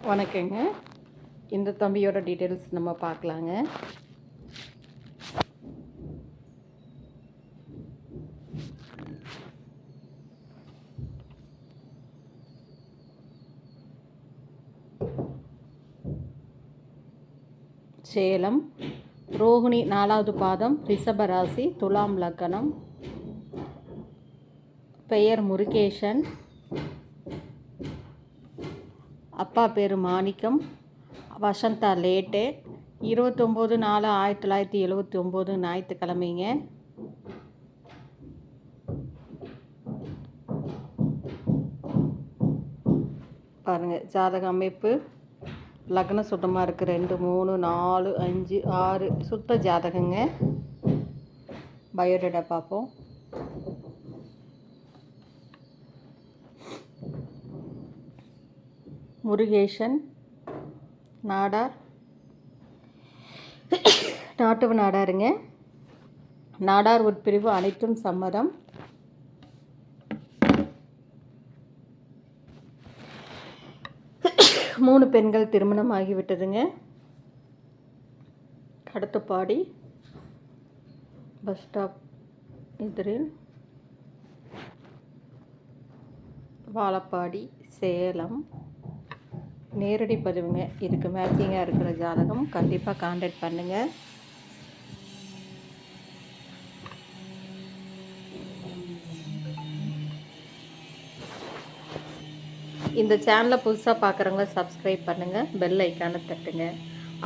வணக்கங்க. இந்த தம்பியோட டீட்டெயில்ஸ் நம்ம பார்க்கலாங்க. சேலம், ரோகிணி 4வது பாதம், ரிஷபராசி, துலாம் லக்னம், பெயர் முருகேசன், அப்பா பேர் மாணிக்கம், வசந்தா லேட்டு, 29/4/1979 ஞாயிற்றுக்கிழமைங்க. பாருங்கள், ஜாதக அமைப்பு லக்னம் சுத்தமாக இருக்குது. 2, 3, 4, 5, 6 சுத்த ஜாதகங்க. பயோடேட்டா பார்ப்போம். முருகேசன், நாடார், நாட்டுவ நாடாருங்க. நாடார் உட்பிரிவு அனைத்தும் சம்மதம். மூணு பெண்கள் திருமணம் ஆகிவிட்டதுங்க. கடத்துப்பாடி பஸ் ஸ்டாப் எதிரில், வாழப்பாடி, சேலம். நேரடி பதிவுங்க. இதுக்கு மேட்சிங்காக இருக்கிற ஜாதகம் கண்டிப்பாக கான்டாக்ட் பண்ணுங்கள். இந்த சேனலை புதுசாக பார்க்குறவங்க சப்ஸ்கிரைப் பண்ணுங்கள், பெல் ஐக்கானை தட்டுங்க.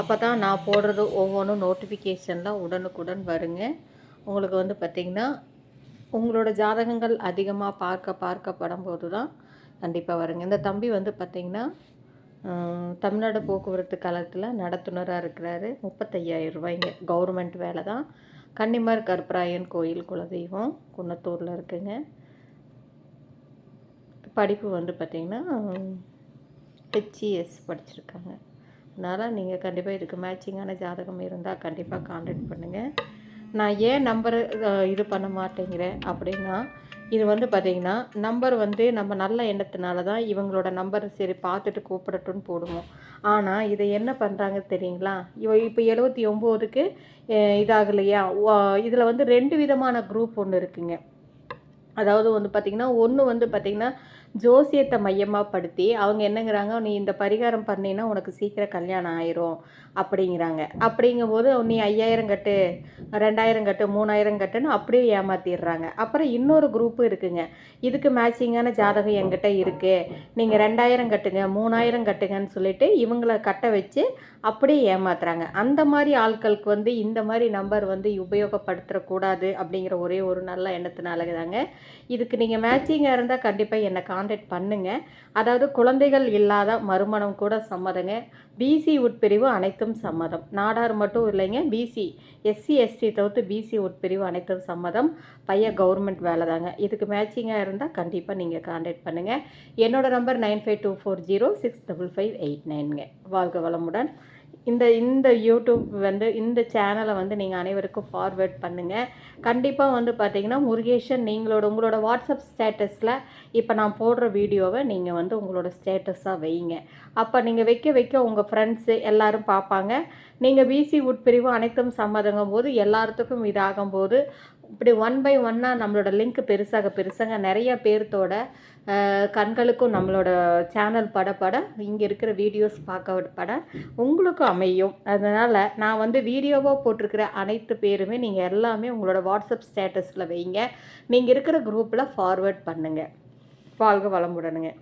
அப்போ தான் நான் போடுறது ஒவ்வொன்றும் நோட்டிஃபிகேஷனில் உடனுக்குடன் வருங்க. உங்களுக்கு வந்து பார்த்திங்கன்னா உங்களோட ஜாதகங்கள் அதிகமாக பார்க்கப்படும் போது தான் கண்டிப்பாக வருங்க. இந்த தம்பி வந்து பார்த்திங்கன்னா தமிழ்நாடு போக்குவரத்து கழகத்தில் நடத்துனராக இருக்கிறாரு. 35,000 ரூபாய்ங்க. கவர்மெண்ட் வேலை தான். கன்னிமார் கருப்பராயன் கோயில் குலதெய்வம் குன்னத்தூரில் இருக்குங்க. படிப்பு வந்து பார்த்திங்கன்னா HES படிச்சிருக்காங்க. அதனால் நீங்கள் கண்டிப்பாக இதுக்கு மேட்சிங்கான ஜாதகம் இருந்தால் கண்டிப்பாக கான்டாக்ட் பண்ணுங்கள். நான் ஏன் நம்பரை இது பண்ண மாட்டேங்கிறேன் அப்படின்னா, இது வந்து பார்த்திங்கன்னா நம்பர் வந்து நம்ம நல்ல எண்ணத்தினால தான் இவங்களோட நம்பர் சரி பார்த்துட்டு கூப்பிடட்டும்னு போடுவோம். ஆனால் இதை என்ன பண்ணுறாங்க தெரியுங்களா? இப்போ 79க்கு இதாகலையா? இதில் வந்து 2 விதமான குரூப் ஒன்று இருக்குங்க. அதாவது வந்து பார்த்திங்கன்னா ஒன்று வந்து பார்த்திங்கன்னா ஜோசியத்தை மையமாக படுத்தி அவங்க என்னங்கிறாங்க, நீ இந்த பரிகாரம் பண்ணினா உனக்கு சீக்கிரம் கல்யாணம் ஆயிரும் அப்படிங்கிறாங்க. அப்படிங்கும்போது நீ 5,000 கட்டு, 2,000 கட்டு, 3,000 கட்டுன்னு அப்படியே ஏமாற்றிடுறாங்க. அப்புறம் இன்னொரு குரூப்பு இருக்குங்க. இதுக்கு மேட்சிங்கான ஜாதகம் என்கிட்ட இருக்குது, நீங்கள் 2,000 கட்டுங்க, 3,000 கட்டுங்கன்னு சொல்லிட்டு இவங்களை கட்ட வச்சு அப்படியே ஏமாத்துறாங்க. அந்த மாதிரி ஆட்களுக்கு வந்து இந்த மாதிரி நம்பர் வந்து உபயோகப்படுத்தக்கூடாது அப்படிங்கிற ஒரே ஒரு நல்ல எண்ணத்தினால தாங்க. இதுக்கு நீங்கள் மேட்சிங்காக இருந்தால் கண்டிப்பாக என்னை கான்டாக்ட் பண்ணுங்கள். அதாவது குழந்தைகள் இல்லாத மறுமணம் கூட சம்மதங்க. BC உட்பிரிவு அனைத்தும் சம்மதம். நாடார் மட்டும் இல்லைங்க, BC SC ST தவிர்த்து BC உட்பிரிவு அனைத்தும் சம்மதம். பையன் கவர்மெண்ட் வேலை தாங்க. இதுக்கு மேட்சிங்காக இருந்தால் கண்டிப்பாக நீங்கள் கான்டாக்ட் பண்ணுங்கள். என்னோடய நம்பர் 9524065589ங்க. வாழ்க வளமுடன். இந்த யூடியூப் வந்து இந்த சேனலை வந்து நீங்கள் அனைவருக்கும் ஃபார்வேர்ட் பண்ணுங்கள். கண்டிப்பாக வந்து பார்த்திங்கன்னா முருகேசன் உங்களோட வாட்ஸ்அப் ஸ்டேட்டஸில் இப்போ நான் போடுற வீடியோவை நீங்கள் வந்து உங்களோட ஸ்டேட்டஸாக வைங்க. அப்போ நீங்கள் வைக்க உங்கள் ஃப்ரெண்ட்ஸு எல்லோரும் பார்ப்பாங்க. நீங்கள் BC உட்பிரிவு அனைத்தும் சம்மதங்கும் போது எல்லாத்துக்கும் இதாகும்போது இப்படி 1 by 1 நம்மளோட லிங்க் பெருசாக நிறைய பேர்த்தோட கண்களுக்கும் நம்மளோட சேனல் பட இங்கே இருக்கிற வீடியோஸ் பார்க்கப்பட உங்களுக்கும் அமையும். அதனால் நான் வந்து வீடியோவாக போட்டிருக்கிற அனைத்து பேருமே நீங்கள் எல்லாமே உங்களோட வாட்ஸ்அப் ஸ்டேட்டஸில் வைங்க. நீங்கள் இருக்கிற குரூப்பில் ஃபார்வேர்ட் பண்ணுங்கள். வாழ்க வளமுடனுங்க.